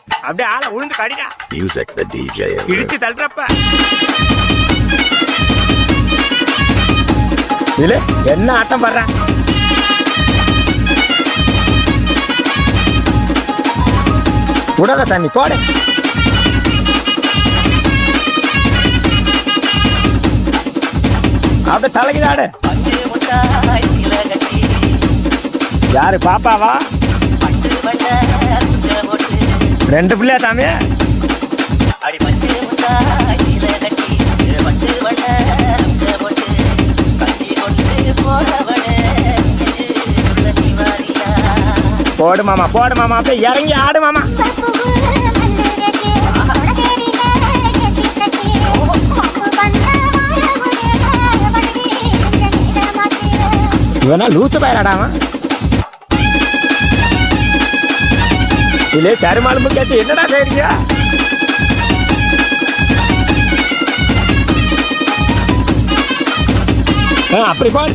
அப்படியே ஆளை உழுந்து கடிடா. Music the DJ. இடிச்சு தள்ளுறப்ப இல்ல என்ன ஆட்டம் பண்ற. உடல சாமி போடு. அப்படியே தலைகிடாடு. யாரு பாப்பாவா? ரெண்டு பிள்ளையா சாமி? போடு மாமா போடு மாமா, அப்படியே இறங்கி ஆடு மாமா. இவனா லூச்ச பயலாடாமா? இல்ல சருமாலும் கேச்சு என்னடா செய்றீங்க? அப்படி போல்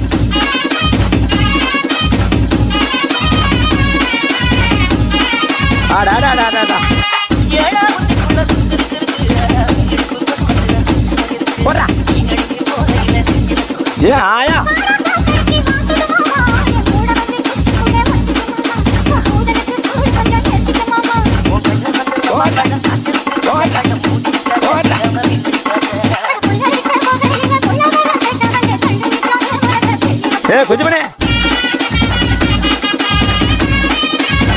ஆடாடாடாடா போடா. ஏ ஆயா கொஞ்சம் பண்ணே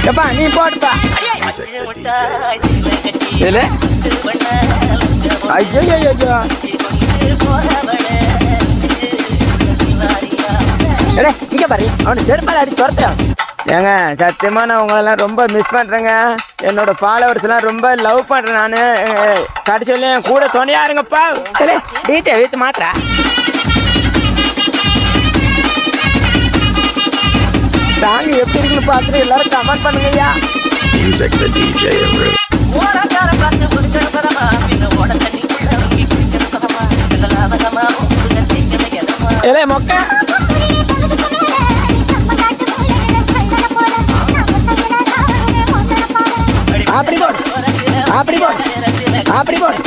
எப்பா நீ போடுப்பா. இல்ல ஐயோ ஐயோ இங்க பாரு அவனை செருப்பால அடி துரத்த. ஏங்க சத்தியமா நான் உங்களெல்லாம் ரொம்ப மிஸ் பண்றேங்க. என்னோட ஃபாலோவர்ஸ் எல்லாம் ரொம்ப லவ் பண்றேன் நானு. கடைசியில என் கூட துணையா இருங்கப்பா. டிஜே வீட்டு மாத்திர சாங் எப்படி இருக்குன்னு பார்த்துட்டு எல்லாரும் கமெண்ட் பண்ணுங்கய்யா. Music the DJ. ஏலே மொக்க அப்படி போடு அப்படி போடு அப்படி போடு.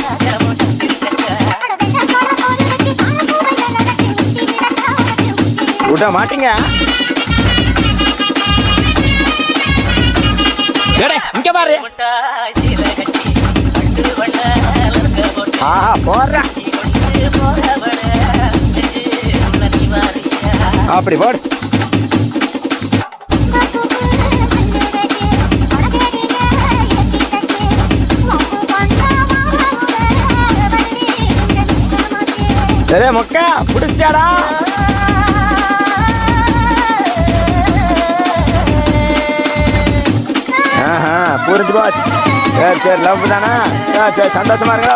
விட மாட்டீங்க. இங்க பாரு ஆஹா போடுற அப்படி போடு. சரி மொக்க புடிச்சாடா. புரிஞ்சு போச்சு. சரி சரி லவ் தானா? சரி சந்தோஷமா இருங்க.